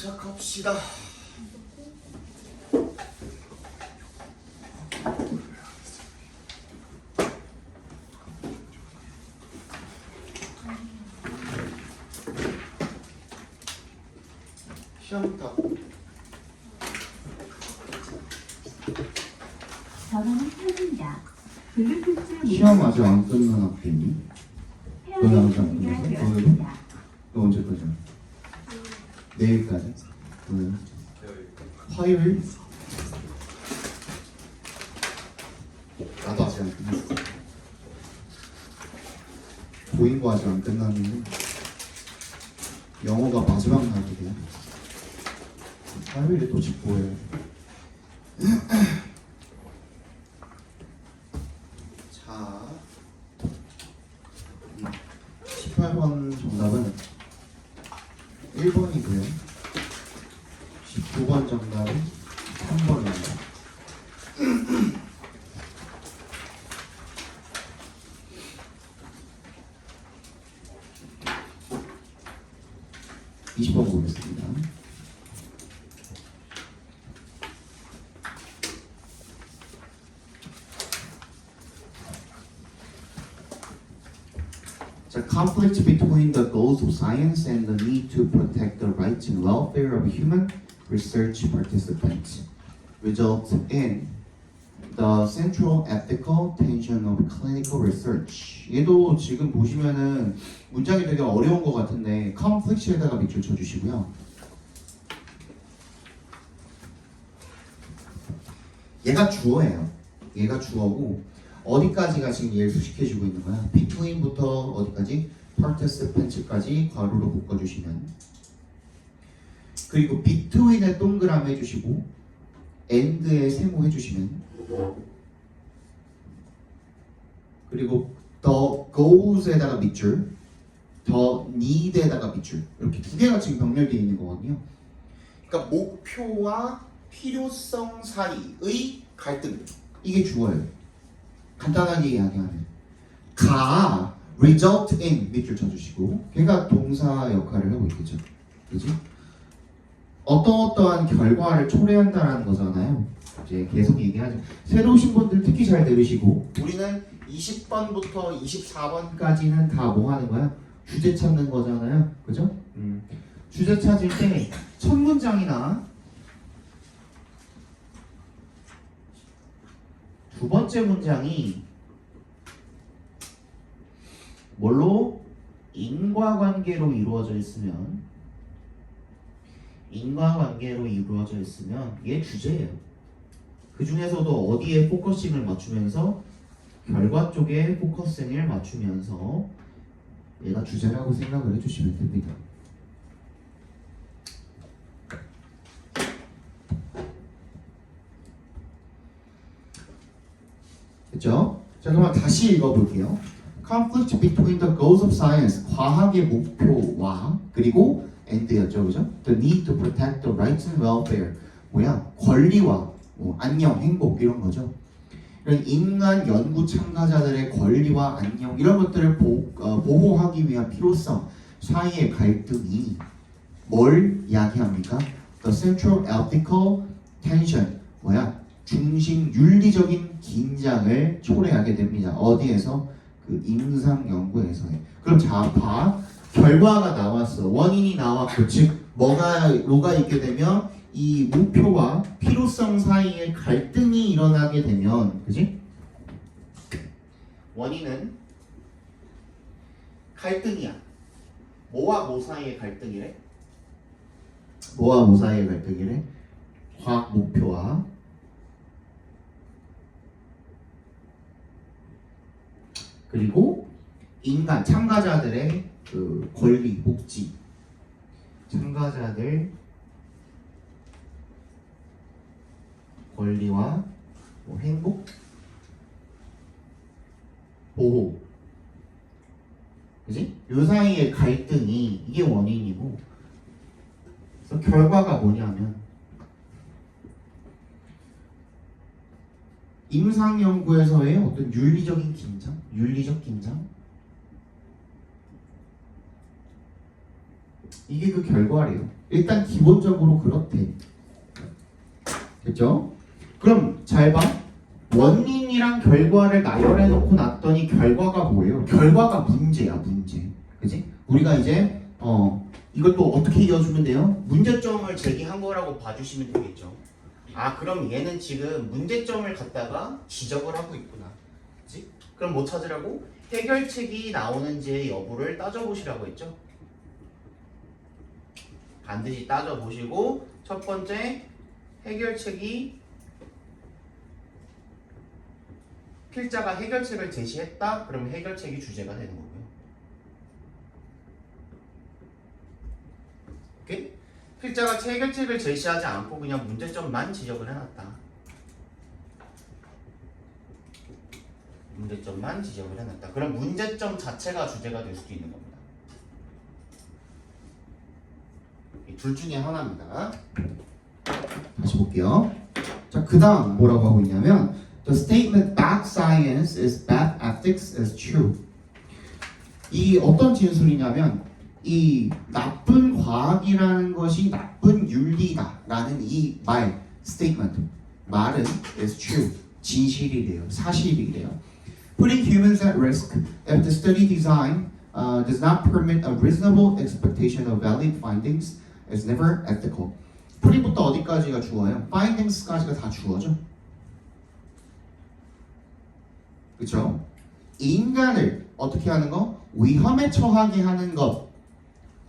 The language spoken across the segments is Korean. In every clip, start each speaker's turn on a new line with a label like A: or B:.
A: 시작합시다. 시험부터.
B: 전화는 켜진다. 블루투스
C: 시험 아직 안 끝난 학생이? 너는 아직 안 끝났어? 너는? 너 언제까지? 내일까지? 너는? 화요일? 나도 아직 안 끝났어. 보인거 아직 안 끝났는데 영어가 마지막 날이래. 화요일에 또 집보해. 자, 18번 정답은 1번이고요. 19번 정답은 3번입니다. (20번) 보겠습니다. The conflict between the goals of science and the need to protect the rights and welfare of human research participants results in the central ethical tension of clinical research. 얘도 지금 보시면은 문장이 되게 어려운 것 같은데 conflict에다가 밑줄 쳐주시고요. 얘가 주어예요. 얘가 주어고 어디까지가 지금 얘를 수식해주고 있는 거야? between부터 어디까지? participants까지 괄호로 묶어주시면, 그리고 between에 동그라미 해주시고 and에 세모 해주시면, 그리고 the goals에다가 밑줄, the need에다가 밑줄, 이렇게 두 개가 지금 병렬되어 있는 거거든요. 그러니까 목표와 필요성 사이의 갈등, 이게 주어예요. 간단하게 이야기하면 가 result in 밑줄 쳐주시고, 걔가 동사 역할을 하고 있겠죠, 그지? 어떠한 결과를 초래한다라는 거잖아요. 이제 계속 얘기하죠. 새로 오신 분들 특히 잘 들으시고, 우리는 20번부터 24번까지는 다 뭐 하는 거야? 주제 찾는 거잖아요, 그죠? 주제 찾을 때 첫 문장이나 두 번째 문장이 뭘로? 인과관계로 이루어져 있으면, 얘 주제예요. 그 중에서도 어디에 포커싱을 맞추면서, 결과 쪽에 포커싱을 맞추면서 얘가 주제라고 생각을 해주시면 됩니다. 됐죠? 자, 그럼 다시 읽어볼게요. Conflict between the goals of science, 과학의 목표와, 그리고 and였죠, 그죠? The need to protect the rights and welfare, 뭐야? 권리와 안녕, 행복 이런 거죠. 이런 인간 연구 참가자들의 권리와 안녕 이런 것들을 보호하기 위한 필요성 사이의 갈등이 뭘 이야기합니까? The central ethical tension, 뭐야? 중심 윤리적인 긴장을 초래하게 됩니다. 어디에서? 그 임상 연구에서요. 그럼 자, 봐. 결과가 나왔어. 원인이 나왔고, 즉 뭐가 있게 되면 이 목표와 필요성 사이에 갈등이 일어나게 되면, 그지? 원인은 갈등이야. 뭐와 뭐 사이의 갈등이래? 뭐와 뭐 사이의 갈등이래? 과학 목표와 그리고 인간 참가자들의 그 권리, 복지, 참가자들 권리와 뭐 행복, 보호, 그지? 요 사이의 갈등이 이게 원인이고, 그래서 결과가 뭐냐면 임상 연구에서의 어떤 윤리적인 긴장, 윤리적 긴장, 이게 그 결과래요. 일단 기본적으로 그렇대. 됐죠? 그럼 잘 봐. 원인이랑 결과를 나열해 놓고 놨더니 결과가 뭐예요? 결과가 문제야, 문제. 그지? 우리가 이제 이것도 어떻게 이어주면 돼요? 문제점을 제기한 거라고 봐주시면 되겠죠. 아, 그럼 얘는 지금 문제점을 갖다가 지적을 하고 있구나. 그지? 그럼 뭐 찾으라고? 해결책이 나오는지의 여부를 따져보시라고 했죠. 반드시 따져보시고 첫 번째 해결책이 필자가 해결책을 제시했다? 그러면 해결책이 주제가 되는 거고요. 오케이? 필자가 해결책을 제시하지 않고 그냥 문제점만 지적을 해놨다. 문제점만 지적을 해놨다. 그럼 문제점 자체가 주제가 될 수도 있는 겁니다. 둘 중에 하나입니다. 다시 볼게요. 자, 그 다음 뭐라고 하고 있냐면 The statement bad science is bad ethics is true. 이 어떤 진술이냐면 이 나쁜 과학이라는 것이 나쁜 윤리다라는 이 말, statement, 말은 is true, 진실이래요, 사실이래요. Putting humans at risk if the study design does not permit a reasonable expectation of valid findings is never ethical. putting부터 어디까지가 주어요? findings까지가 다 주어죠. 그렇죠? 인간을 어떻게 하는 거? 위험에 처하게 하는 것.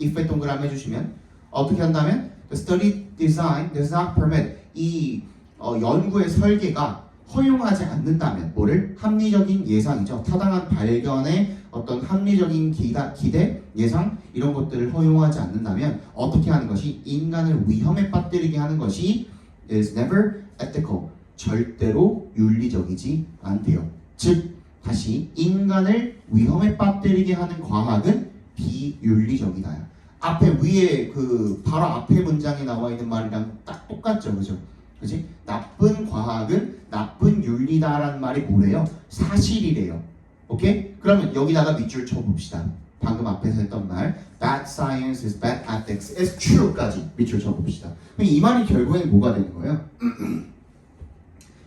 C: if에 동그라미 해주시면 어떻게 한다면 the study design does not permit 이 연구의 설계가 허용하지 않는다면 뭐를? 합리적인 예상이죠. 타당한 발견의 어떤 합리적인 기대, 예상 이런 것들을 허용하지 않는다면 어떻게 하는 것이? 인간을 위험에 빠뜨리게 하는 것이 is never ethical. 절대로 윤리적이지 않대요. 즉 다시 인간을 위험에 빠뜨리게 하는 과학은 비윤리적이다. 앞에 위에 그 바로 앞에 문장에 나와 있는 말이랑 딱 똑같죠, 그죠? 그지? 나쁜 과학은 나쁜 윤리다라는 말이 뭐래요? 사실이래요. 오케이? 그러면 여기다가 밑줄 쳐봅시다. 방금 앞에서 했던 말 Bad science is bad ethics is true까지 밑줄 쳐봅시다. 그럼 이 말이 결국엔 뭐가 되는 거예요?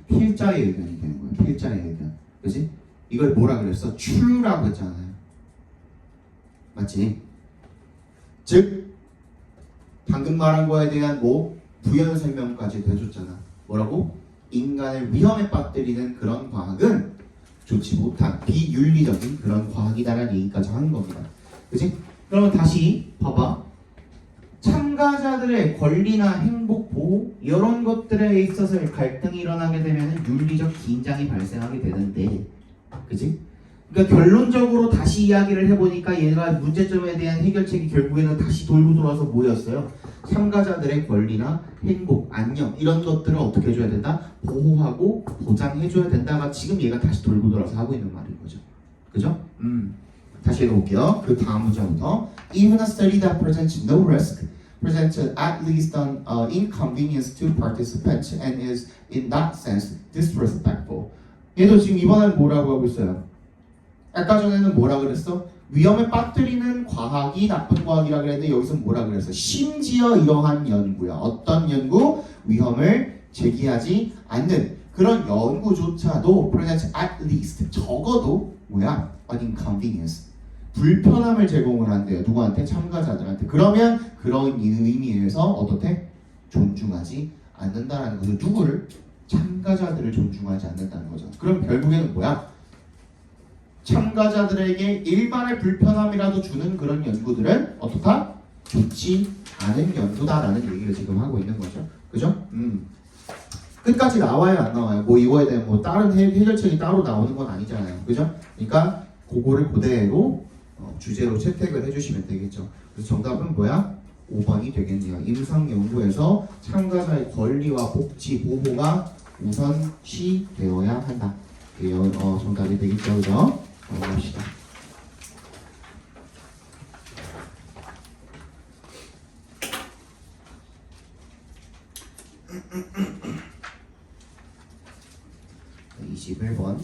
C: 필자의 의견이 되는 거예요. 필자의 의견. 그지? 이걸 뭐라 그랬어? true라고 했잖아요. 맞지? 즉 방금 말한 거에 대한 부연 설명까지 해줬잖아. 뭐라고? 인간을 위험에 빠뜨리는 그런 과학은 좋지 못한 비윤리적인 그런 과학이다라는 얘기까지 하는 겁니다. 그치? 그러면 다시 봐봐. 참가자들의 권리나 행복 보호 이런 것들에 있어서 갈등이 일어나게 되면 윤리적 긴장이 발생하게 되는데, 그치? 그러니까 결론적으로 다시 이야기를 해보니까 얘가 문제점에 대한 해결책이 결국에는 다시 돌고 돌아서 뭐였어요? 참가자들의 권리나 행복, 안녕 이런 것들을 어떻게 해줘야 된다? 보호하고 보장해줘야 된다가 지금 얘가 다시 돌고 돌아서 하고 있는 말인 거죠. 그죠? 다시 읽어볼게요. 그 다음 문장부터 Even a study that presents no risk presents at least an inconvenience to participants and is in that sense disrespectful. 얘도 지금 이번엔 뭐라고 하고 있어요? 아까 전에는 뭐라 그랬어? 위험에 빠뜨리는 과학이 나쁜 과학이라 그랬는데 여기서 뭐라 그랬어? 심지어 이러한 연구야. 어떤 연구? 위험을 제기하지 않는 그런 연구조차도 present at least 적어도 뭐야? an inconvenience 불편함을 제공을 한대요. 누구한테? 참가자들한테. 그러면 그런 의미에서 어떻게? 존중하지 않는다라는 거죠. 누구를? 참가자들을 존중하지 않는다는 거죠. 그럼 결국에는 뭐야? 참가자들에게 일반의 불편함이라도 주는 그런 연구들은 어떻다? 좋지 않은 연구다라는 얘기를 지금 하고 있는 거죠. 그죠? 끝까지 나와요, 안 나와요? 이거에 대한 다른 해결책이 따로 나오는 건 아니잖아요. 그죠? 그러니까 그거를 그대로 주제로 채택을 해주시면 되겠죠. 그래서 정답은 뭐야? 5번이 되겠네요. 임상 연구에서 참가자의 권리와 복지 보호가 우선시 되어야 한다. 정답이 되겠죠, 그죠? 넘어갑시다. 네, 21번.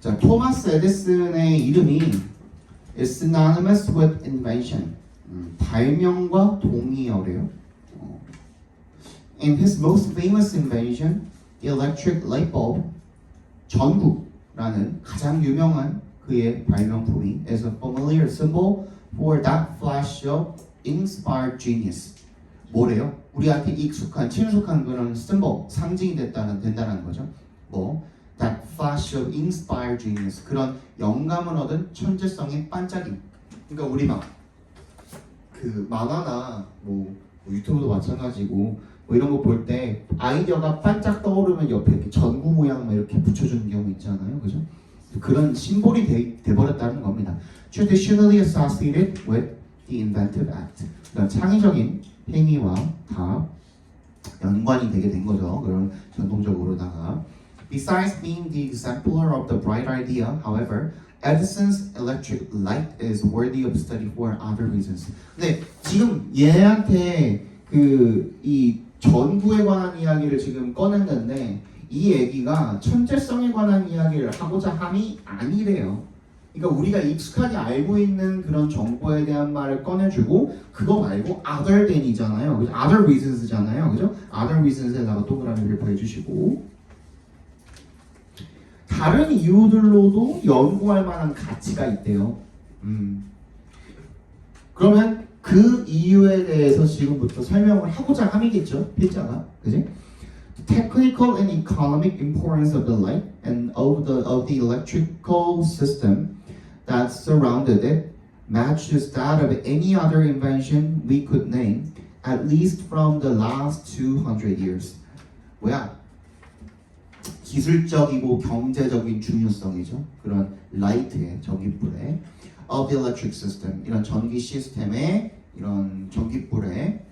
C: 자, 토마스 에디슨의 이름이 is synonymous with invention. 발명과 동의어래요. And his most famous invention, the electric light bulb, 전구라는 가장 유명한 그의 발명품이 is a familiar symbol for that flash of inspired genius. 뭐래요? 우리한테 익숙한, 친숙한 그런 symbol, 상징이 된다는 거죠. 뭐 that flash of inspired genius, 그런 영감을 얻은 천재성의 반짝임. 그러니까 우리 막 그 만화나 뭐 유튜브도 마찬가지고 뭐 이런 거 볼 때 아이디어가 반짝 떠오르면 옆에 이렇게 전구 모양 막 이렇게 붙여주는 경우 있잖아요, 그죠? 그런 심볼이 돼버렸다는 겁니다. Traditionally associated with the inventive act. 그러니까 창의적인 행위와 다 연관이 되게 된 거죠. 그런 전통적으로다가. Besides being the exemplar of the bright idea, however, Edison's electric light is worthy of study for other reasons. 근데 지금 얘한테 이 전구에 관한 이야기를 지금 꺼냈는데 이 얘기가 천재성에 관한 이야기를 하고자 함이 아니래요. 그러니까 우리가 익숙하게 알고 있는 그런 정보에 대한 말을 꺼내주고 그거 말고 other than이잖아요. 그죠? other reasons잖아요. 그죠? other reasons에다가 동그라미를 보여주시고 다른 이유들로도 연구할 만한 가치가 있대요. 그러면 그 이유에 대해서 지금부터 설명을 하고자 함이겠죠, 필자가, 그지? Technical and economic importance of the light and of the electrical system that surrounded it matches that of any other invention we could name, at least from the last 200 years. 뭐야? 기술적이고 경제적인 중요성이죠. 그런 라이트의 전기불의 of the electric system, 이런 전기 시스템의 이런 전기불에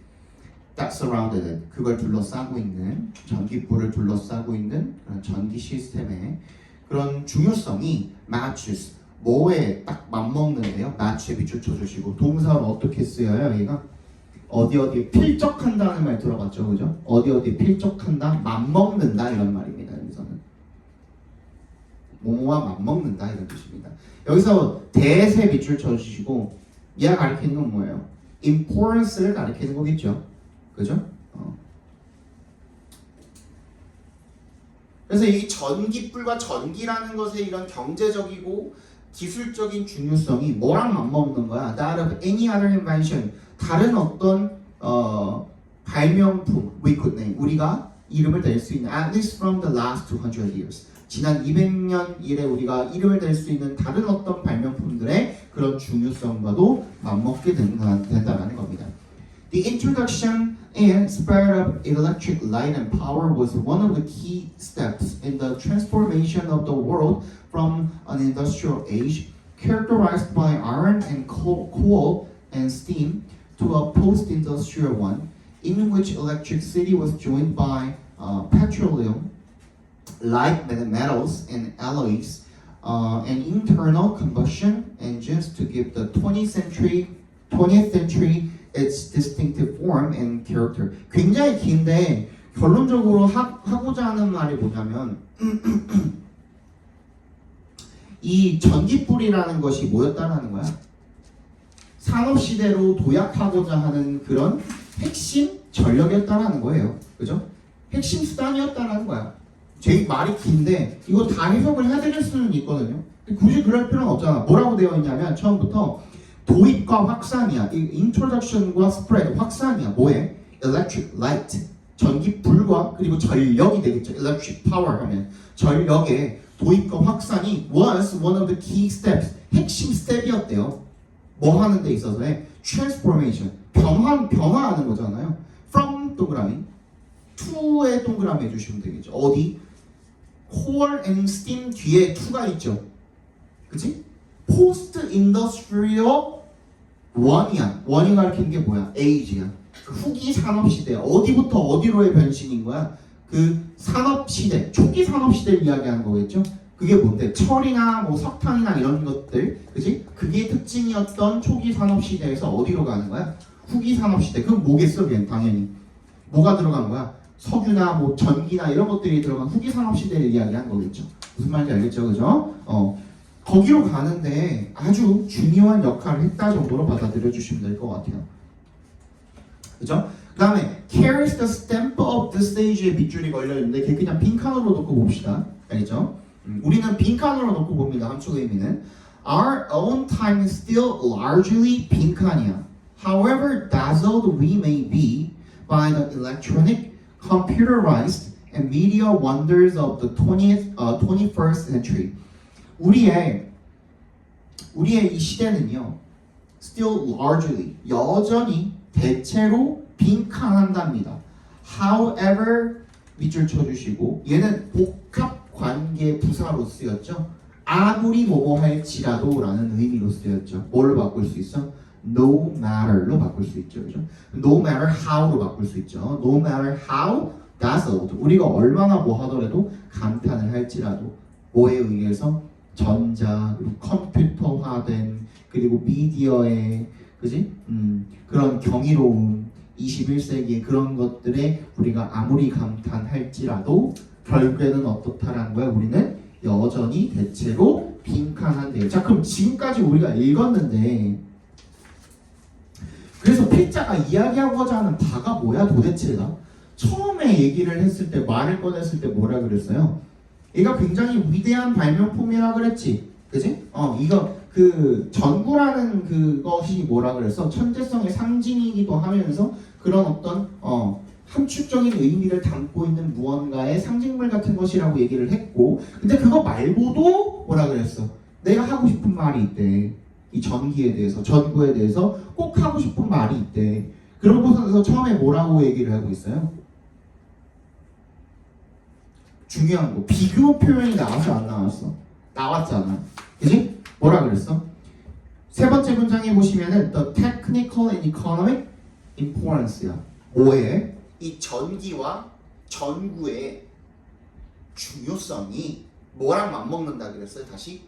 C: that surrounded it, 그걸 둘러싸고 있는 전기불을 둘러싸고 있는 그런 전기 시스템의 그런 중요성이 matches, 뭐에 딱 맞먹는데요. match에 밑줄 쳐주시고 동사는 어떻게 쓰여요? 얘가 어디에 필적한다는 말 들어봤죠, 그죠? 어디에 필적한다, 맞먹는다 이런 말입니다. 여기서는 뭐뭐와 맞먹는다 이런 뜻입니다. 여기서 대세 밑줄 쳐주시고 얘가 가리키는 건 뭐예요? importance를 가리키는 거겠죠, 그죠? 그래서 이 전기불과 전기라는 것의 이런 경제적이고 기술적인 중요성이 뭐랑 맞먹는 거야? That of any other invention, 다른 어떤 발명품, we could name, 우리가 이름을 댈 수 있는, at least from the last 200 years, 지난 200년 이래 우리가 이름을 댈 수 있는 다른 어떤 발명품들의 그런 중요성과도 맞먹게 된다는 겁니다. The introduction and spread of electric light and power was one of the key steps in the transformation of the world from an industrial age characterized by iron and coal and steam to a post-industrial one in which electricity was joined by petroleum, light metals and alloys, and internal combustion engines to give the 20th century its distinctive form and character. 굉장히 긴데 결론적으로 하고자 하는 말이 뭐냐면 이 전기불이라는 것이 뭐였다는 거야? 산업시대로 도약하고자 하는 그런 핵심 전력이었다는 거예요. 그죠? 핵심 수단이었다는 거야. 제 말이 긴데 이거 다 해석을 해드릴 수는 있거든요. 굳이 그럴 필요는 없잖아. 뭐라고 되어 있냐면 처음부터 도입과 확산이야. 이 introduction과 spread, 확산이야. 뭐에? electric light, 전기불과 그리고 전력이 되겠죠. electric power 하면 전력의 도입과 확산이 was one of the key steps, 핵심 스텝이었대요. 뭐 하는 데 있어서의 transformation, 변화하는 거잖아요. from 동그라미, to의 동그라미 해주시면 되겠죠. 어디? coal and steam 뒤에 to가 있죠. 그치? post industrial one이야. one이 가리키는 게 뭐야? age야. 그 후기 산업시대, 어디부터 어디로의 변신인 거야? 그 산업시대, 초기 산업시대를 이야기하는 거겠죠? 그게 뭔데? 철이나 뭐 석탄이나 이런 것들, 그지? 그게 특징이었던 초기 산업시대에서 어디로 가는 거야? 후기 산업시대. 그럼 뭐겠어? 그냥 당연히 뭐가 들어간 거야? 석유나 뭐 전기나 이런 것들이 들어간 후기 산업 시대를 이야기한 거겠죠. 무슨 말인지 알겠죠, 그죠? 거기로 가는데 아주 중요한 역할을 했다 정도로 받아들여 주시면 될 것 같아요. 그죠? 그 다음에 carries the stamp of the stage에 빗줄이 걸려있는데 걔 그냥 빈칸으로 놓고 봅시다. 알겠죠? 우리는 빈칸으로 놓고 봅니다. 함축의 의미는 Our own time is still largely 빈칸이야. However dazzled we may be by the electronic, computerized, and media wonders of the 21st century. 우리의 이 시대는요, still largely, 여전히 대체로 빈칸한답니다. However, 밑줄 쳐주시고, 얘는 복합 관계 부사로 쓰였죠. 아무리 뭐뭐 할지라도 라는 의미로 쓰였죠. 뭘로 바꿀 수 있어? No matter로 바꿀 수 있죠. 그죠? No matter how로 바꿀 수 있죠. No matter how dazzled. 우리가 얼마나 뭐 하더라도 감탄을 할지라도 뭐에 의해서 전자, 그리고 컴퓨터화된, 그리고 미디어의 그지? 그런 경이로움, 21세기의 그런 것들에 우리가 아무리 감탄할지라도 결국에는 어떻다라는 거야? 우리는 여전히 대체로 빈칸한데요. 자, 그럼 지금까지 우리가 읽었는데, 그래서 필자가 이야기하고자 하는 바가 뭐야 도대체가? 처음에 얘기를 했을 때, 말을 꺼냈을 때 뭐라 그랬어요? 얘가 굉장히 위대한 발명품이라 그랬지, 그지? 이거 그 전구라는 그것이 뭐라 그랬어? 천재성의 상징이기도 하면서 그런 어떤 함축적인 의미를 담고 있는 무언가의 상징물 같은 것이라고 얘기를 했고, 근데 그거 말고도 뭐라 그랬어? 내가 하고 싶은 말이 있대. 이 전기에 대해서, 전구에 대해서 꼭 하고 싶은 말이 있대. 그러고서 처음에 뭐라고 얘기를 하고 있어요? 중요한 거, 비교 표현이 나왔어 안 나왔어? 나왔잖아, 그지? 뭐라 그랬어? 세 번째 문장에 보시면은 the technical and economic importance야. 뭐에? 이 전기와 전구의 중요성이 뭐랑 맞먹는다 그랬어요? 다시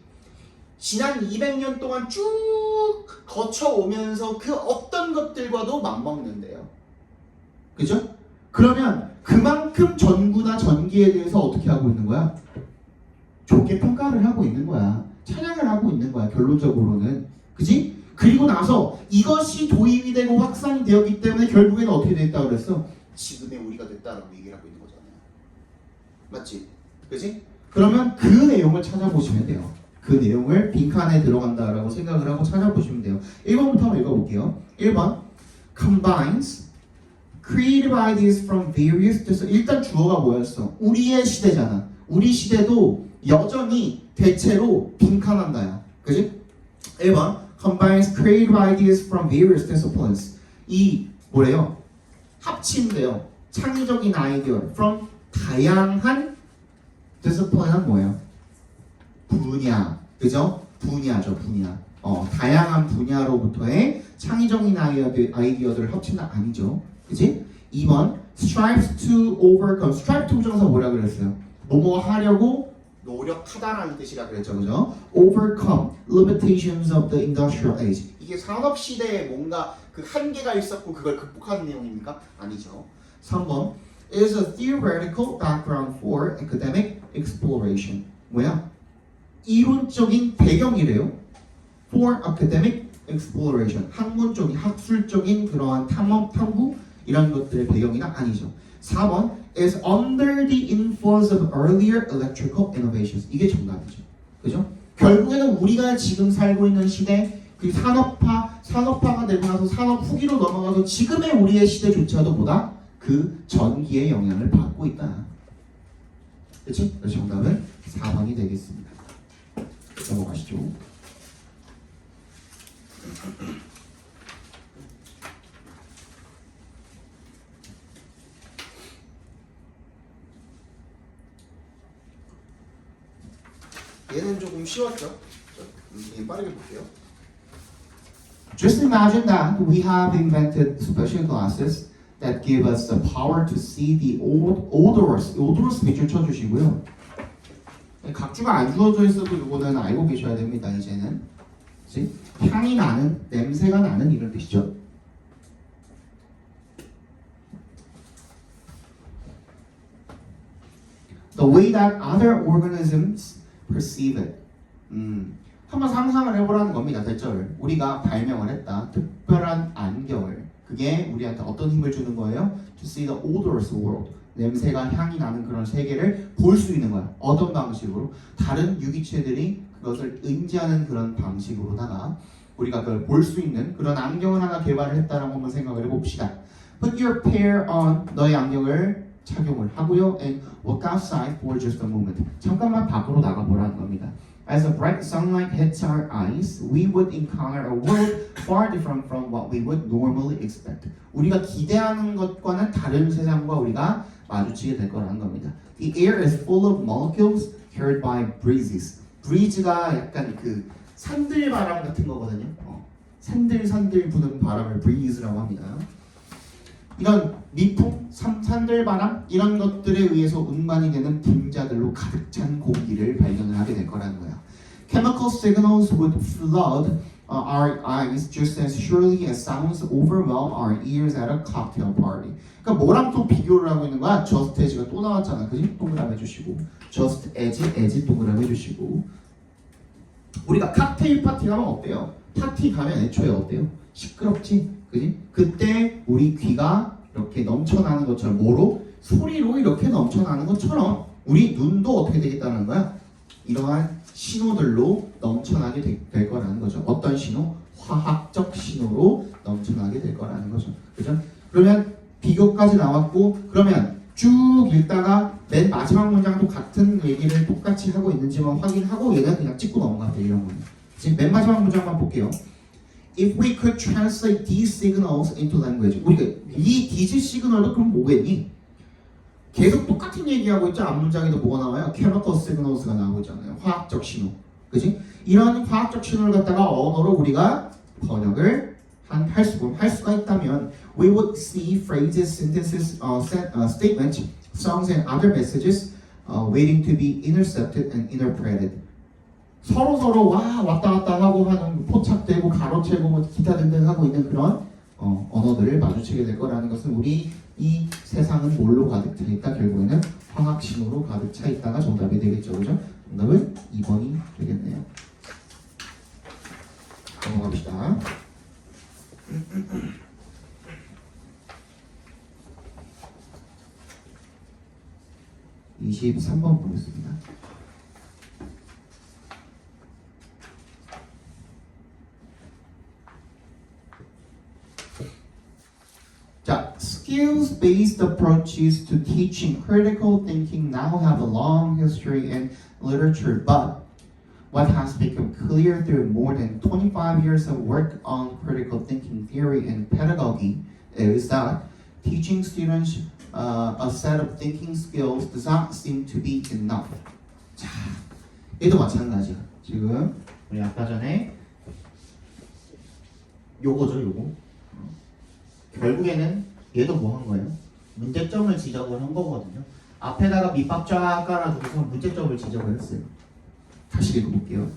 C: 지난 200년 동안 쭉 거쳐오면서 그 어떤 것들과도 맞먹는데요. 그죠? 그러면 그만큼 전구나 전기에 대해서 어떻게 하고 있는 거야? 좋게 평가를 하고 있는 거야. 찬양을 하고 있는 거야. 결론적으로는. 그지? 그리고 나서 이것이 도입이 되고 확산이 되었기 때문에 결국에는 어떻게 됐다고 그랬어? 지금의 우리가 됐다라고 얘기를 하고 있는 거잖아요. 맞지? 그지? 그러면 그 내용을 찾아보시면 돼요. 그 내용을 빈칸에 들어간다라고 생각을 하고 찾아보시면 돼요. 1번부터 한번 읽어볼게요. 1번 combines creative ideas from various. 일단 주어가 뭐였어? 우리의 시대잖아. 우리 시대도 여전히 대체로 빈칸한다야. 그지? 1번 combines creative ideas from various disciplines. 이 뭐래요? 합친대요. 창의적인 아이디어 from 다양한 discipline은 뭐예요? 분야. 그죠? 분야죠, 분야. 다양한 분야로부터의 창의적인 아이디어들을 합친다 아니죠. 그지? 2번 strives to overcome. strive to 부정사 뭐라 그랬어요? 뭐뭐 하려고 노력하다라는 뜻이라 그랬죠, 그죠? overcome limitations of the industrial age. 이게 산업 시대에 뭔가 그 한계가 있었고 그걸 극복하는 내용입니까? 아니죠. 3번 is a theoretical background for academic exploration. 뭐야? 이론적인 배경이래요. For academic exploration. 학문적인, 학술적인 그러한 탐구 이런 것들의 배경이나 아니죠. 4번 is under the influence of earlier electrical innovations. 이게 정답이죠. 그죠? 결국에는 우리가 지금 살고 있는 시대, 그 산업화가 되고 나서 산업 후기로 넘어가서 지금의 우리의 시대조차도 보다 그 전기의 영향을 받고 있다. 그렇지? 그래서 정답은 4번이 되겠습니다. 넘어가시죠. 얘는 조금 쉬웠죠? 빠르게 볼게요. Just imagine that we have invented special glasses that give us the power to see the odors. odors 밑줄 쳐주시고요. 각주가 안 주어져 있어도 이거는 알고 계셔야 됩니다. 이제는 그치? 향이 나는, 냄새가 나는 이런 뜻이죠. way that other organisms perceive it. 한번 상상을 해보라는 겁니다. 대절. 우리가 발명을 했다. 특별한 안경을. 그게 우리한테 어떤 힘을 주는 거예요? To see the odorous world. 냄새가 향이 나는 그런 세계를 볼 수 있는 거야. 어떤 방식으로? 다른 유기체들이 그것을 인지하는 그런 방식으로다가 우리가 그걸 볼 수 있는 그런 안경을 하나 개발을 했다라고 한번 생각을 해봅시다. Put your pair on. 너의 안경을 착용을 하고요. And walk outside for just a moment. 잠깐만 밖으로 나가보라는 겁니다. As the bright sunlight hits our eyes, we would encounter a world far different from what we would normally expect. 우리가 기대하는 것과는 다른 세상과 우리가 마주치게 될 거라는 겁니다. The air is full of molecules carried by breezes. breeze가 약간 그 산들바람 같은 거거든요. 산들 부는 바람을 breeze라고 합니다. 이런 미풍, 산들바람 이런 것들에 의해서 운반이 되는 분자들로 가득 찬 공기를 발견을 하게 될 거라는 거야. Chemical signals would flood our eyes just as surely as sounds overwhelm our ears at a cocktail party. 그러니까 뭐랑 또 비교를 하고 있는 거야? Just as가 또 나왔잖아, 그지? 동그라미 해주시고, just as 동그라미 해주시고. 우리가 칵테일 파티 가면 어때요? 파티 가면 애초에 어때요? 시끄럽지, 그지? 그때 우리 귀가 이렇게 넘쳐나는 것처럼 뭐로? 소리로 이렇게 넘쳐나는 것처럼 우리 눈도 어떻게 되겠다는 거야? 이러한 신호들로 넘쳐나게 될 거라는 거죠. 어떤 신호? 화학적 신호로 넘쳐나게 될 거라는 거죠. 그죠? 그러면 비교까지 나왔고, 그러면 쭉 읽다가 맨 마지막 문장도 같은 얘기를 똑같이 하고 있는지만 확인하고 얘는 그냥 찍고 넘어가야 돼. 이런 거는. 지금 맨 마지막 문장만 볼게요. If we could translate these signals into language. 우리가 이 these 시그널도 그럼 뭐겠니? 계속 똑같은 얘기하고 있죠. 앞 문장에도 뭐가 나와요? chemical signals가 나오고 있잖아요. 화학적 신호. 그지? 이런 화학적 신호를 갖다가 언어로 우리가 번역을 할 수가 있다면 we would see phrases, sentences, statements, songs and other messages waiting to be intercepted and interpreted. 서로 왔다 갔다 하고 하는 포착되고 가로채고 뭐 기타 등등 하고 있는 그런 언어들을 마주치게 될 거라는 것은 우리 이 세상은 뭘로 가득 차 있다? 결국에는 화학 신호로 가득 차 있다가 정답이 되겠죠, 그죠? 정답은 2번이 되겠네요. 넘어갑시다. 23번 보겠습니다. 자, skills-based approaches to teaching critical thinking now have a long history in literature, but what has become clear through more than 25 years of work on critical thinking theory and pedagogy is that teaching students a set of thinking skills does not seem to be enough. 자, 얘도 마찬가지야. 지금 우리 아까 전에 요거죠, 요거. 결국에는 얘도 뭐 한 거예요? 문제점을 지적을 한 거거든요. 앞에다가 밑밥 쫙 깔아두고서 문제점을 지적을 했어요. 다시 읽어볼게요.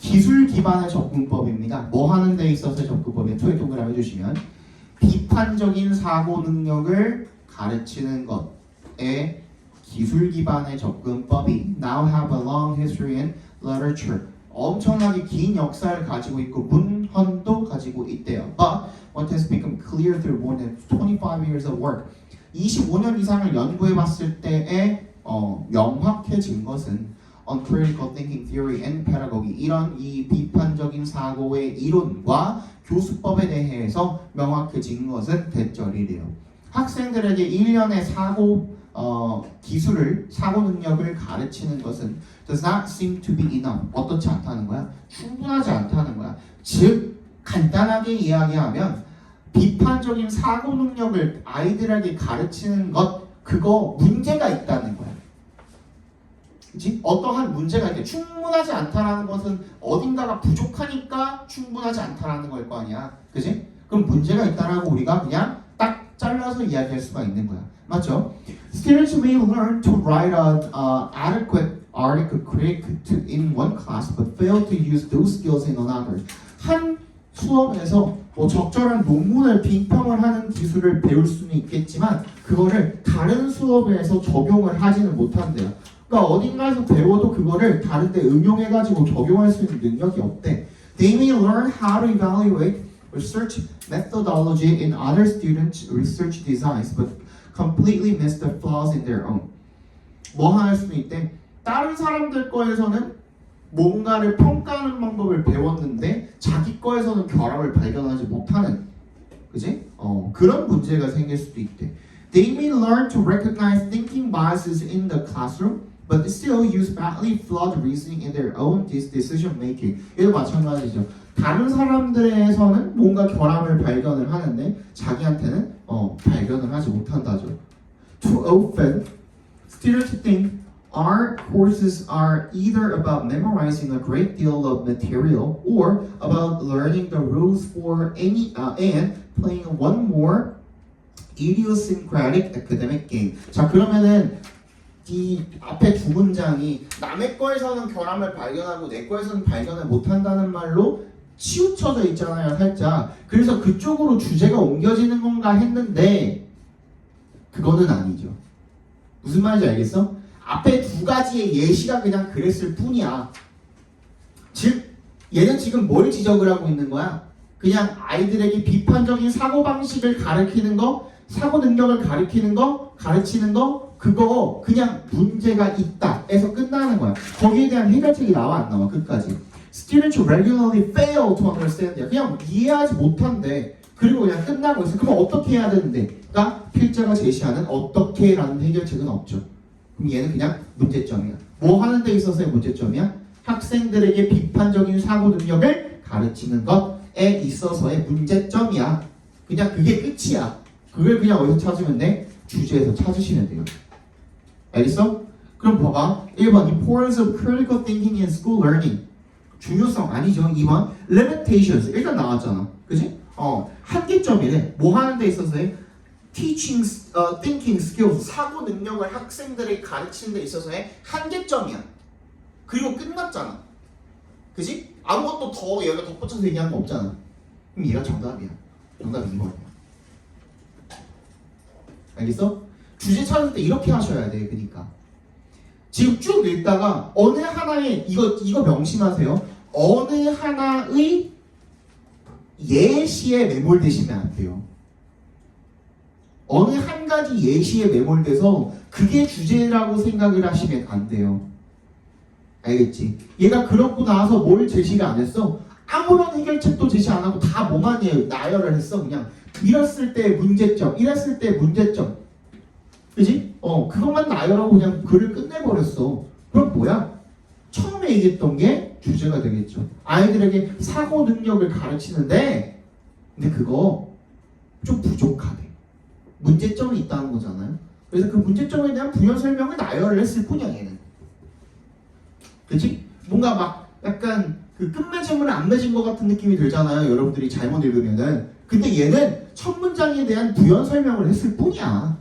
C: 기술 기반의 접근법입니다. 뭐 하는 데 있어서의 접근법에 토에 동그라미 해주시면 비판적인 사고 능력을 가르치는 것에 기술 기반의 접근법이 now have a long history in literature. 엄청나게 긴 역사를 가지고 있고 문헌도 가지고 있대요. But what has become clear through more than 25 years of work. 25년 이상을 연구해봤을 때에 명확해진 것은 on critical thinking theory and pedagogy. 이런 이 비판적인 사고의 이론과 교수법에 대해서 명확해진 것은 대절이래요. 학생들에게 1년의 사고 기술을, 사고 능력을 가르치는 것은 does not seem to be enough. 어떻지 않다는 거야? 충분하지 않다는 거야. 즉, 간단하게 이야기하면 비판적인 사고 능력을 아이들에게 가르치는 것, 그거 문제가 있다는 거야. 그치? 어떠한 문제가 있게 충분하지 않다라는 것은 어딘가가 부족하니까 충분하지 않다라는 걸 거 아니야. 그치? 그럼 문제가 있다라고 우리가 그냥 딱 잘라서 이야기할 수가 있는 거야. 맞죠? Students may learn to write an adequate article critic in one class but fail to use those skills in another. 한 수업에서 뭐 적절한 논문을 비평을 하는 기술을 배울 수는 있겠지만 그거를 다른 수업에서 적용을 하지는 못한대요. 그러니까 어딘가에서 배워도 그거를 다른 데 응용해가지고 적용할 수 있는 능력이 없대. They may learn how to evaluate research methodology in other students' research designs, but completely miss the flaws in their own. 뭐 할 수도 있대. 다른 사람들 거에서는 뭔가를 평가하는 방법을 배웠는데 자기 거에서는 결함을 발견하지 못하는, 그지? 그런 문제가 생길 수도 있대. They may learn to recognize thinking biases in the classroom, but still use badly flawed reasoning in their own decision making. 얘도 마찬가지죠. 다른 사람들에서는 뭔가 결함을 발견을 하는데 자기한테는 발견을 하지 못한다죠. Too often, students think our courses are either about memorizing a great deal of material or about learning the rules for any and playing one more idiosyncratic academic game. 자, 그러면은 이 앞에 두 문장이 남의 거에서는 결함을 발견하고 내 거에서는 발견을 못한다는 말로 치우쳐져 있잖아요, 살짝. 그래서 그쪽으로 주제가 옮겨지는 건가 했는데 그거는 아니죠. 무슨 말인지 알겠어? 앞에 두 가지의 예시가 그냥 그랬을 뿐이야. 즉, 얘는 지금 뭘 지적을 하고 있는 거야? 그냥 아이들에게 비판적인 사고방식을 가르치는 거, 사고 능력을 가르치는 거, 가르치는 거, 그거 그냥 문제가 있다 에서 끝나는 거야. 거기에 대한 해결책이 나와 안 나와 끝까지. Students regularly fail to understand. 그냥 이해하지 못한대. 그리고 그냥 끝나고 있어. 그럼 어떻게 해야 되는데? 그러니까 필자가 제시하는 어떻게라는 해결책은 없죠. 그럼 얘는 그냥 문제점이야. 뭐 하는 데 있어서의 문제점이야? 학생들에게 비판적인 사고 능력을 가르치는 것에 있어서의 문제점이야. 그냥 그게 끝이야. 그걸 그냥 어디서 찾으면 돼? 주제에서 찾으시면 돼요. 알겠어? 그럼 봐봐. 1번 Importance of critical thinking in school learning. 중요성 아니죠. 2번 Limitations. 일단 나왔잖아. 그치? 한계점이래. 뭐 하는 데 있어서의 teaching, thinking skills, 사고 능력을 학생들에게 가르치는 데 있어서의 한계점이야. 그리고 끝났잖아. 그지? 아무것도 더 얘가 덧붙여서 얘기한 거 없잖아. 그럼 얘가 정답이야. 정답 2번이야. 알겠어? 주제 찾을 때 이렇게 하셔야 돼. 그러니까 지금 쭉 읽다가 어느 하나의 이거 명심하세요. 어느 하나의 예시에 매몰되시면 안 돼요. 어느 한 가지 예시에 매몰돼서 그게 주제라고 생각을 하시면 안 돼요. 알겠지? 얘가 그러고 나서 뭘 제시를 안 했어? 아무런 해결책도 제시 안 하고 다 뭐만 나열을 했어. 그냥 이랬을 때 문제점, 이랬을 때 문제점. 그지? 그것만 나열하고 그냥 글을 끝내버렸어. 그럼 뭐야? 처음에 얘기했던 게 주제가 되겠죠. 아이들에게 사고 능력을 가르치는데 근데 그거 좀 부족하대. 문제점이 있다는 거잖아요. 그래서 그 문제점에 대한 부연 설명을 나열을 했을 뿐이야 얘는. 그치? 뭔가 막 약간 그 끝맺음을 안 맺은 것 같은 느낌이 들잖아요. 여러분들이 잘못 읽으면은. 근데 얘는 첫 문장에 대한 부연 설명을 했을 뿐이야.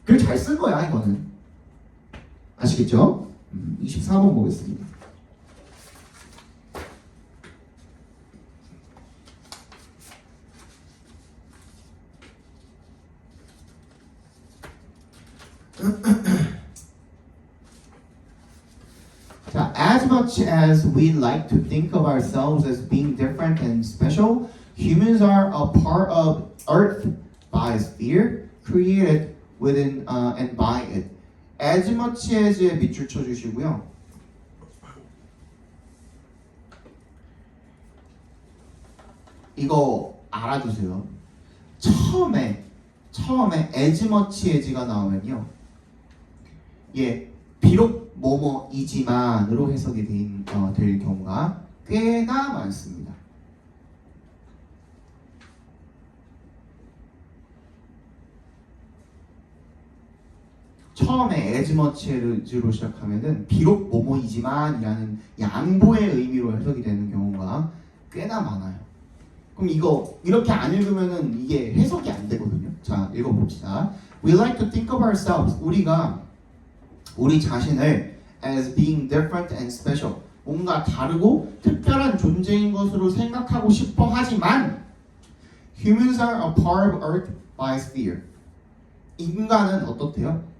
C: 글 잘 쓴 거야 이거는. 아시겠죠? 24번 보겠습니다. 자, as much as we like to think of ourselves as being different and special, humans are a part of Earth biosphere created within and by it. as much as에 밑줄 쳐주시고요. 이거 알아두세요. 처음에 as much as가 나오면요. 예, 비록 뭐뭐이지만으로 해석이 될 경우가 꽤나 많습니다. 처음에 as much로 시작하면은 비록 뭐뭐이지만이라는 양보의 의미로 해석이 되는 경우가 꽤나 많아요. 그럼 이거 이렇게 안 읽으면은 이게 해석이 안 되거든요. 자, 읽어봅시다. We like to think of ourselves. 우리가 우리 자신을 as being different and special. 뭔가 다르고 특별한 존재인 것으로 생각하고 싶어 하지만 humans are a part of Earth biosphere. 인간은 어떻대요?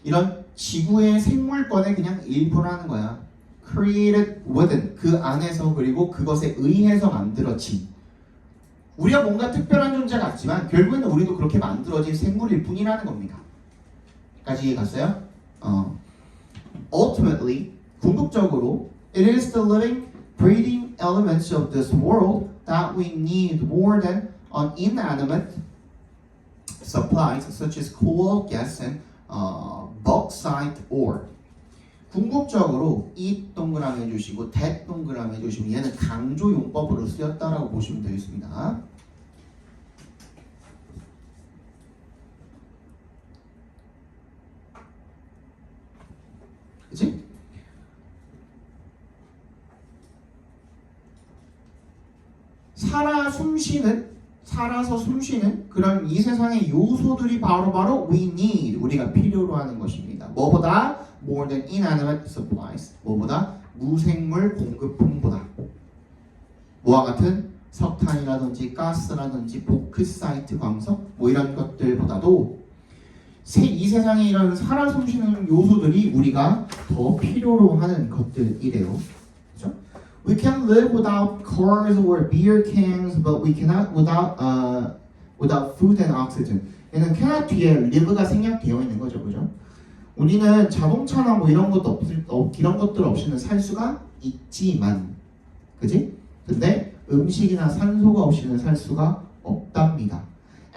C: 이런 지구의 생물권의 그냥 일부라는 거야. created within, 그 안에서 그리고 그것에 의해서 만들어진. 우리가 뭔가 특별한 존재 같지만 결국에는 우리도 그렇게 만들어진 생물일 뿐이라는 겁니다. 까지 이해 갔어요? Ultimately, 궁극적으로 it is the living, breathing elements of this world that we need more than an inanimate supplies such as coal, gas, and bauxite ore. 궁극적으로 이 동그라미 해주시고 that 동그라미 해주시면 얘는 강조 용법으로 쓰였다라고 보시면 되겠습니다. 그치? 살아서 숨쉬는 그런 이 세상의 요소들이 바로 we need, 우리가 필요로 하는 것입니다. 뭐보다? More than inanimate supplies. 뭐보다? 무생물 공급품보다. 뭐와 같은? 석탄이라든지 가스라든지 보크사이트 광석 뭐 이런 것들보다도 이 세상에 이런 살아 숨쉬는 요소들이 우리가 더 필요로 하는 것들이래요. 그렇죠? We can live without cars or beer cans, but we cannot without food and oxygen. 얘는 cannot 뒤에 live가 생략되어 있는 거죠, 그죠? 우리는 자동차나 뭐 이런 것들 없이는 살 수가 있지만, 그지? 근데 음식이나 산소가 없이는 살 수가 없답니다.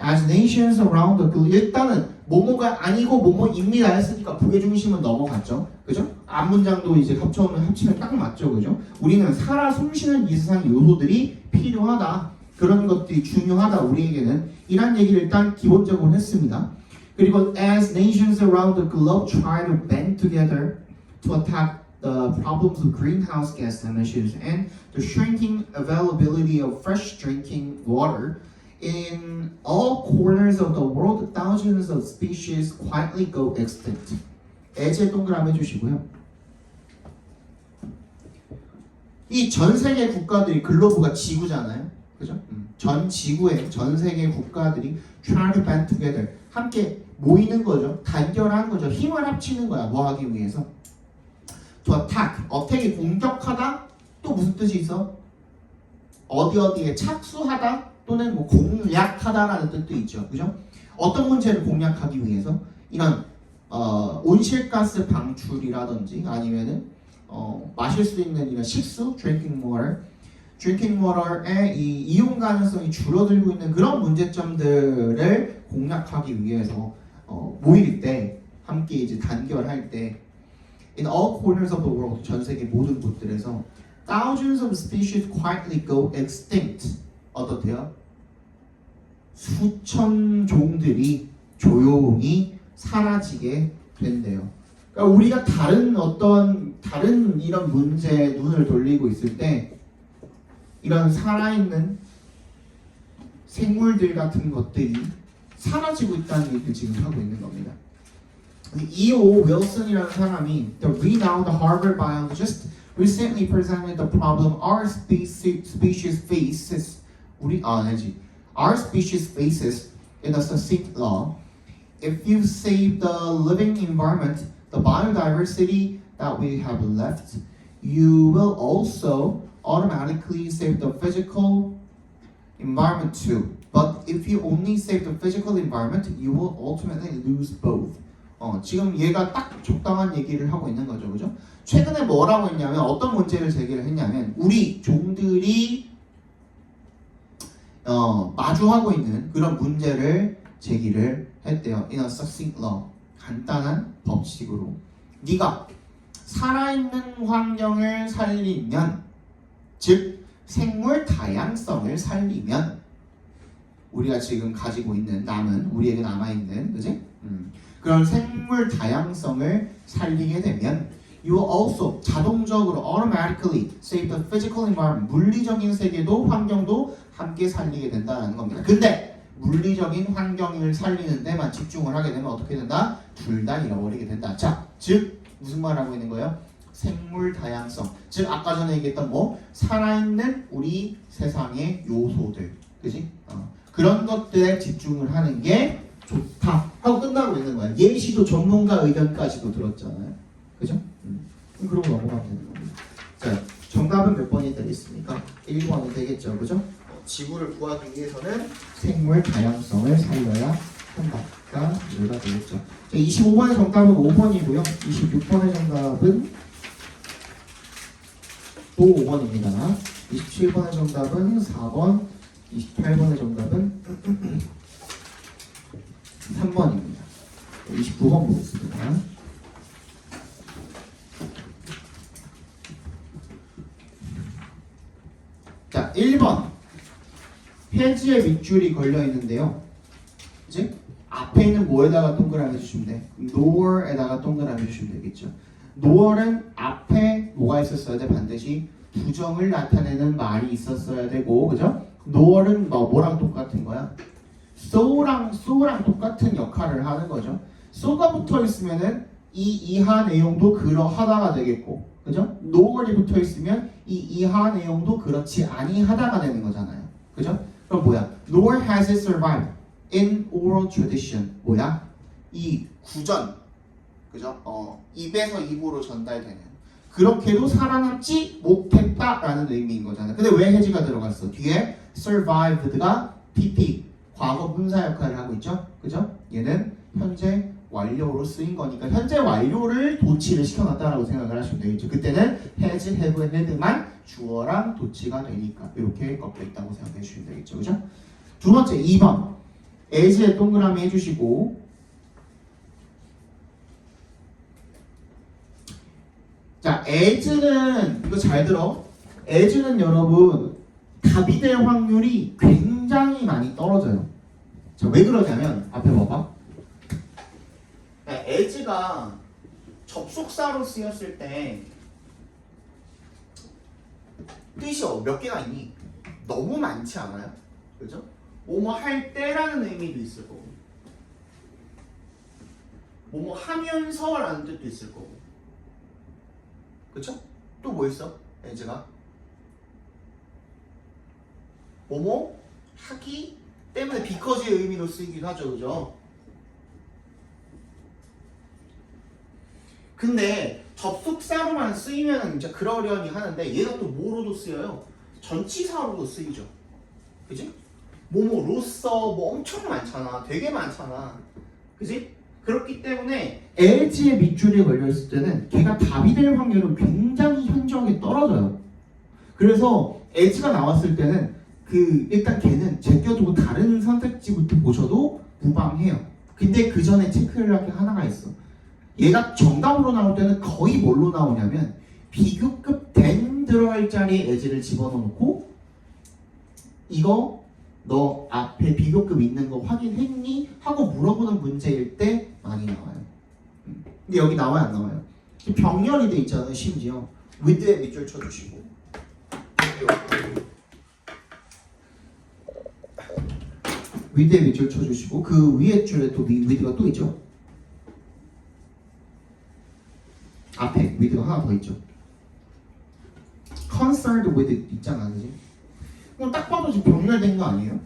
C: As nations around the globe, 일단은 뭐뭐가 아니고 뭐뭐입니다 했으니까 무게중심은 넘어갔죠, 그죠? 앞문장도 이제 합치면 딱 맞죠, 그죠? 우리는 살아 숨쉬는 이 세상 요소들이 필요하다, 그런 것들이 중요하다 우리에게는, 이란 얘기를 일단 기본적으로 했습니다. 그리고 as nations around the globe try to band together to attack the problems of greenhouse gas emissions and the shrinking availability of fresh drinking water, in all corners of the world, thousands of species quietly go extinct. 애제 동그라미 해주시고요. 이 전 세계 국가들이, 글로브가 지구잖아요, 그죠? 전 지구의 전 세계 국가들이 try to band together, 함께 모이는 거죠. 단결하는 거죠. 힘을 합치는 거야. 뭐 하기 위해서? To attack, attack이 공격하다. 또 무슨 뜻이 있어? 어디에 착수하다 또는 뭐 공략하다라는 뜻도 있죠. 그죠? 어떤 문제를 공략하기 위해서? 이런 온실가스 방출이라든지 아니면은 마실 수 있는 이런 식수, drinking water의 이 이용 가능성이 줄어들고 있는 그런 문제점들을 공략하기 위해서 모일 때, 함께 이제 단결할 때, in all corners of the world, 전 세계 모든 곳들에서 thousands of species quietly go extinct. 어떻대요? 수천 종들이 조용히 사라지게 된대요. 그러니까 우리가 다른 이런 문제에 눈을 돌리고 있을 때 이런 살아있는 생물들 같은 것들이 사라지고 있다는 얘기를 지금 하고 있는 겁니다. E.O. 윌슨이라는 사람이 the renowned Harvard biologist recently presented the problem our species faces in a succinct law. If you save the living environment, the biodiversity that we have left, you will also automatically save the physical environment too. But if you only save the physical environment, you will ultimately lose both. 지금 얘가 딱 적당한 얘기를 하고 있는 거죠, 그죠? 최근에 뭐라고 했냐면, 어떤 문제를 제기를 했냐면, 우리 종들이 마주하고 있는 그런 문제를 제기를 했대요. In a succinct law, 간단한 법칙으로. 네가 살아있는 환경을 살리면, 즉 생물 다양성을 살리면, 우리가 지금 가지고 있는 우리에게 남아있는, 그지? 그런 생물 다양성을 살리게 되면 you will also 자동적으로 automatically save the physical environment, 물리적인 세계도 환경도 함께 살리게 된다는 겁니다. 근데 물리적인 환경을 살리는 데만 집중을 하게 되면 어떻게 된다? 둘 다 잃어버리게 된다. 자, 즉 무슨 말 하고 있는 거예요? 생물 다양성, 즉 아까 전에 얘기했던 살아있는 우리 세상의 요소들, 그지? 그런 것들에 집중을 하는 게 좋다. 하고 끝나고 있는 거야. 예시도 전문가 의견까지도 들었잖아요. 그죠? 그러고 넘어가면 되는 겁니다. 자, 정답은 몇 번이 되겠습니까? 1번이 되겠죠. 그죠? 지구를 구하기 위해서는 생물 다양성을 살려야 한다가 이유가 되겠죠. 자, 25번의 정답은 5번이고요. 26번의 정답은 또 5번입니다. 27번의 정답은 4번, 28번의 정답은 3번입니다. 29번 보겠습니다. 자, 1번. 해지에 밑줄이 걸려 있는데요. 이제 앞에 있는 뭐에다가 동그라미 해주시면 돼? nor에다가 동그라미 해주시면 되겠죠. nor은 앞에 뭐가 있었어야 돼? 반드시 부정을 나타내는 말이 있었어야 되고, 그죠? nor은 뭐랑 똑같은 거야? so랑 똑같은 역할을 하는 거죠. so가 붙어 있으면은 이 이하 내용도 그러하다가 되겠고, 그죠? nor이 붙어 있으면 이 이하 내용도 그렇지 아니하다가 되는 거잖아요. 그죠? 그럼 뭐야? nor has it survived in oral tradition. 뭐야? 이 구전, 그죠? 입에서 입으로 전달되는. 그렇게도 살아남지 못했다라는 의미인 거잖아요. 근데 왜 해지가 들어갔어? 뒤에 survived가 PP 과거 분사 역할을 하고 있죠. 그죠? 얘는 현재 완료로 쓰인 거니까 현재 완료를 도치를 시켜놨다라고 생각을 하시면 되겠죠. 그때는 has, have, had만 주어랑 도치가 되니까 이렇게 꺾여 있다고 생각해 주시면 되겠죠. 그죠? 두 번째 2번 as에 동그라미 해주시고, 자, as는 이거 잘 들어. as는 여러분 답이 될 확률이 굉장히 많이 떨어져요. 자, 왜 그러냐면 앞에 봐봐. as가 접속사로 쓰였을 때 뜻이 몇 개가 있니? 너무 많지 않아요? 그죠? 뭐뭐 할 때라는 의미도 있을 거고, 뭐뭐 하면서라는 뜻도 있을 거고, 그쵸? 또 뭐 있어? as가 뭐뭐 하기 때문에 because의 의미로 쓰이기도 하죠. 그죠? 근데 접속사로만 쓰이면 이제 그러려니 하는데 얘가 또 뭐로도 쓰여요? 전치사로도 쓰이죠. 그지? 뭐뭐로써 뭐 엄청 많잖아. 되게 많잖아. 그지? 그렇기 때문에 as의 밑줄이 걸려있을 때는 걔가 답이 될 확률은 굉장히 현저하게 떨어져요. 그래서 as가 나왔을 때는 일단 걔는 제껴두고 다른 선택지부터 보셔도 무방해요. 근데 그 전에 체크를 할 게 하나가 있어. 얘가 정답으로 나올 때는 거의 뭘로 나오냐면 비교급 된 들어갈 자리에 as를 집어넣고 이거 너 앞에 비교급 있는 거 확인했니? 하고 물어보는 문제일 때 많이 나와요. 근데 여기 나와요 안 나와요? 병렬이 돼 있잖아요. 심지어 with에 밑줄 쳐주시고 with에 밑줄 쳐주시고 그 위에 줄에 또 with가 또 있죠. 앞에 with가 하나 더 있죠. concerned with 있잖아, 그지? 그럼 딱 봐도 지금 병렬된 거 아니에요?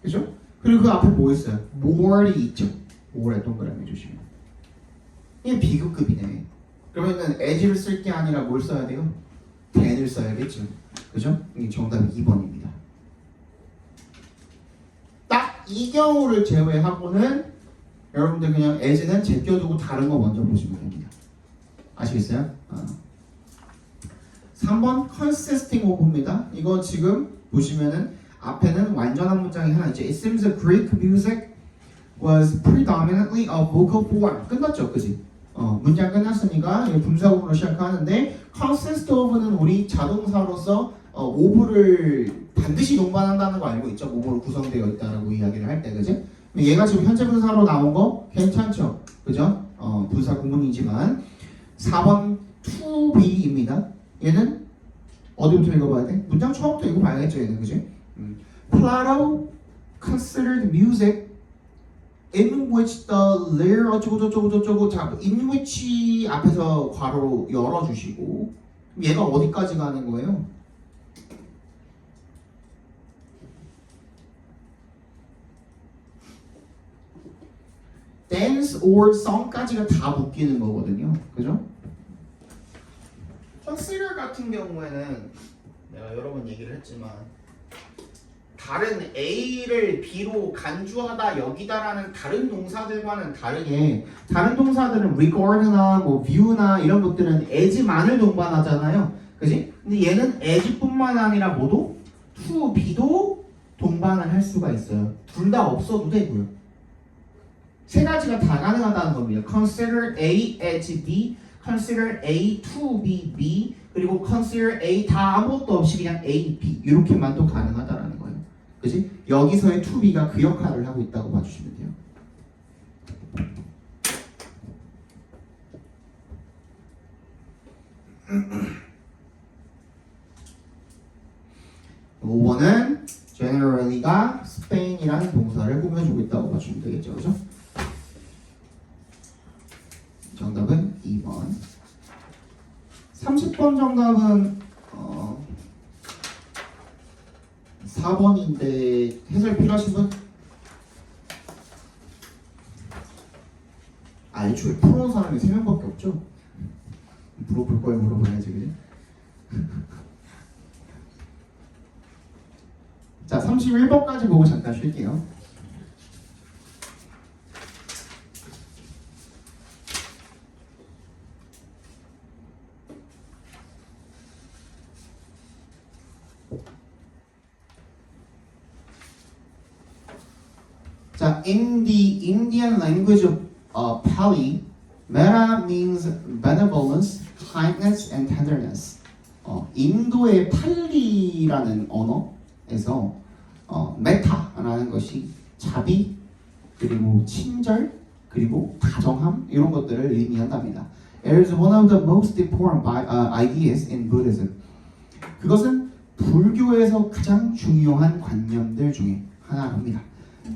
C: 그죠? 그리고 그 앞에 뭐 있어요? more이 있죠. more에 동그라미 해주시면 이게 비교급이네. 그러면은 as를 쓸 게 아니라 뭘 써야 돼요? than을 써야겠죠. 그죠? 이게 정답이 2번입니다. 딱 이 경우를 제외하고는 여러분들 그냥 as는 제껴두고 다른 거 먼저 보시면 됩니다. 아시겠어요? 3번 consisting of입니다. 이거 지금 보시면은 앞에는 완전한 문장이 하나 있죠. It seems the Greek music was predominantly a vocal form. 끝났죠, 그지? 문장 끝났으니까 이거 분사구문으로 시작하는데 consist of는 우리 자동사로서 of를 반드시 동반한다는 거 알고 있죠? 뭐뭐로 구성되어 있다라고 이야기를 할 때, 그지? 얘가 지금 현재 분사로 나온 거 괜찮죠? 그죠? 분사 구문이지만 4번 to be입니다. 얘는 어디부터 읽어봐야 돼? 문장 처음부터 읽어봐야겠죠, 얘는, 그지? Plato considered music in which the lyre 어쩌고 자, in which 앞에서 괄호 열어주시고 얘가 어디까지 가는 거예요? dance or song까지가 다 묶이는 거거든요. 그죠? consider 같은 경우에는 내가 여러 번 얘기를 했지만 다른 A를 B로 간주하다 여기다라는 다른 동사들과는 다르게 다른 동사들은 regard나 뭐 view나 이런 것들은 as만을 동반하잖아요. 그지? 근데 얘는 as뿐만 아니라 뭐도 to be도 동반을 할 수가 있어요. 둘 다 없어도 되고요. 세 가지가 다 가능하다는 겁니다. consider A as B, consider A to be B, 그리고 consider A 다 아무것도 없이 그냥 A, B 이렇게만 도 가능하다라는 거예요. 그지? 여기서의 to be가 그 역할을 하고 있다고 봐주시면 돼요. 5번은 generally가 Spain이라는 동사를 꾸며주고 있다고 봐주면 되겠죠, 그죠? 정답은 2번. 30번 정답은 4번인데 해설 필요하신 분? 애초에 풀어온 사람이 3명밖에 없죠? 물어볼 거에 물어봐야지, 그지? 자, 31번까지 보고 잠깐 쉴게요. 자, in the Indian language of Pali, mera means benevolence, kindness, and tenderness. 인도의 팔리라는 언어에서 메타라는 것이 자비, 그리고 친절, 그리고 다정함 이런 것들을 의미한답니다. It is one of the most important ideas in Buddhism. 그것은 불교에서 가장 중요한 관념들 중에 하나입니다.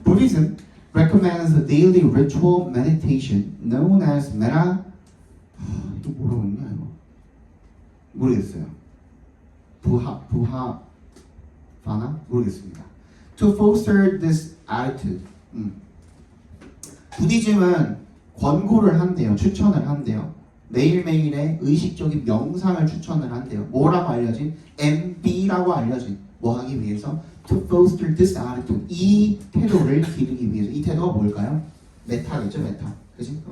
C: Buddhism recommends a daily ritual meditation known as metta. 이거 뭐라고 했냐 이거? 모르겠어요. 부하바나 모르겠습니다. To foster this attitude. 부디즘은 권고를 한대요. 추천을 한대요. 매일매일의 의식적인 명상을 추천을 한대요. 뭐라고 알려진? MB라고 알려진 뭐 하기 위해서? To foster this attitude. 이 태도를 기르기 위해서. 이 태도가 뭘까요? 메타겠죠, 메타. 그지?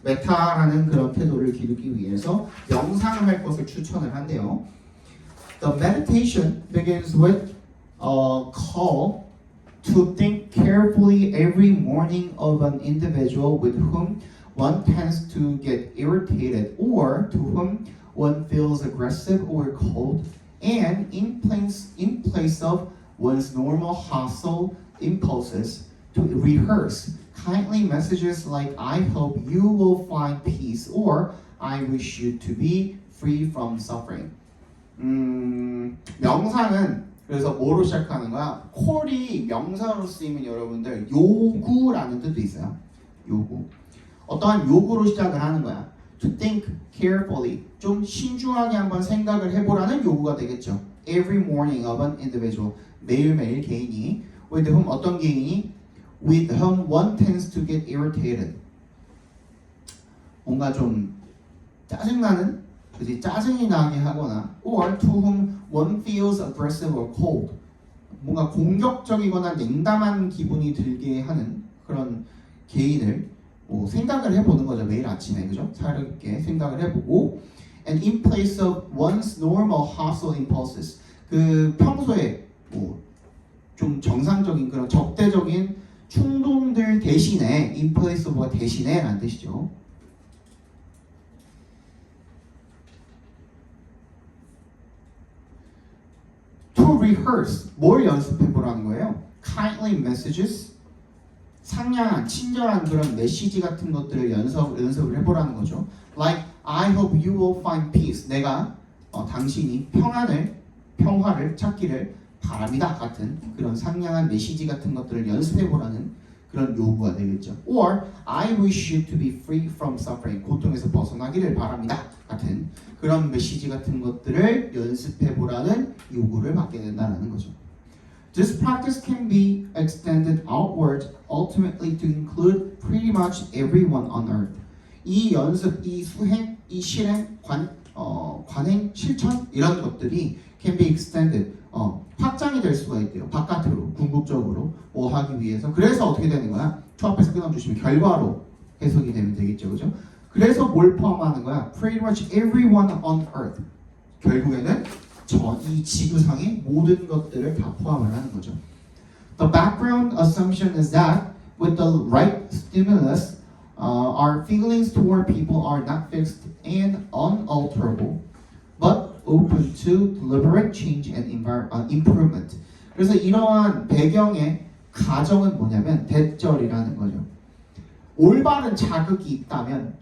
C: 메타라는 그런 태도를 기르기 위해서 명상을 할 것을 추천을 한대요. The meditation begins with a call to think carefully every morning of an individual with whom one tends to get irritated or to whom one feels aggressive or cold, and in place of one's normal hostile impulses, to rehearse kindly messages like I hope you will find peace or I wish you to be free from suffering. 명상은 그래서 뭐로 시작하는 거야? 콜이 명사로 쓰이면 여러분들 요구라는 뜻도 있어요. 요구. 어떠한 요구로 시작을 하는 거야. To think carefully. 좀 신중하게 한번 생각을 해보라는 요구가 되겠죠. Every morning of an individual. 매일매일 개인이. With whom 어떤 개인이? With whom one tends to get irritated. 뭔가 좀 짜증나는? 그치? 짜증이 나게 하거나 or to whom one feels aggressive or cold. 뭔가 공격적이거나 냉담한 기분이 들게 하는 그런 개인을 뭐 생각을 해보는 거죠. 매일 아침에 그죠? 차렵게 생각을 해보고 and in place of one's normal hostile impulses. 그 평소에 뭐 좀 정상적인 그런 적대적인 충동들 대신에 in place of가 대신에 라는 뜻이죠. To rehearse, 뭘 연습해보라는 거예요? Kindly messages, 상냥한, 친절한 그런 메시지 같은 것들을 연습을 해보라는 거죠. Like, I hope you will find peace. 내가 당신이 평화를 찾기를 바랍니다. 같은 그런 상냥한 메시지 같은 것들을 연습해보라는 그런 요구가 되겠죠. Or, I wish you to be free from suffering. 고통에서 벗어나기를 바랍니다. 같은 그런 메시지 같은 것들을 연습해보라는 요구를 받게 된다는 거죠. This practice can be extended outward, ultimately to include pretty much everyone on earth. 이 연습, 이 수행, 이 실행, 관행, 실천 이런 것들이 can be extended, 확장이 될 수가 있대요. 바깥으로, 궁극적으로 뭐 하기 위해서. 그래서 어떻게 되는 거야? 초 앞에서 끊어주시면 결과로 해석이 되면 되겠죠, 그죠? 그래서 뭘 포함하는 거야? Pretty much everyone on earth. 결국에는 이 지구상의 모든 것들을 다 포함을 하는 거죠. The background assumption is that with the right stimulus, our feelings toward people are not fixed and unalterable, but open to deliberate change and improvement. 그래서 이러한 배경의 가정은 뭐냐면 대절이라는 거죠. 올바른 자극이 있다면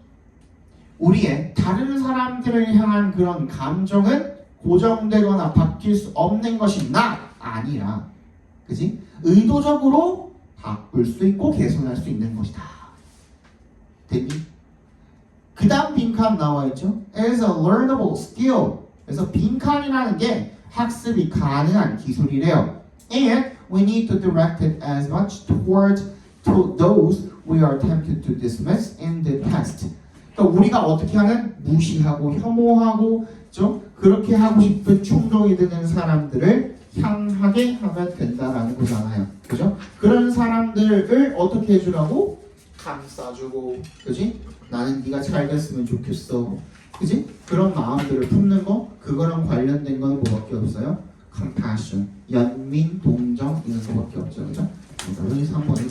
C: 우리의 다른 사람들을 향한 그런 감정은 고정되거나 바뀔 수 없는 것이 아니라, 그지? 의도적으로 바꿀 수 있고 개선할 수 있는 것이다. 됐니? 그 다음 빈칸 나와 있죠? As a learnable skill. 그래서 빈칸이라는 게 학습이 가능한 기술이래요. And we need to direct it as much toward those we are tempted to dismiss and detest. 그러니까 우리가 어떻게 하는? 무시하고 혐오하고 그렇게 하고 싶은 충동이 드는 사람들을 향하게 하면 된다라는 거잖아요. 그죠? 그런 사람들을 어떻게 해주라고? 감싸주고, 그지? 나는 네가 잘 됐으면 좋겠어, 그지? 그런 마음들을 품는 거, 그거랑 관련된 건 뭐밖에 없어요? compassion, 연민, 동정 이런 거밖에 없죠, 그죠? 그래서 3번이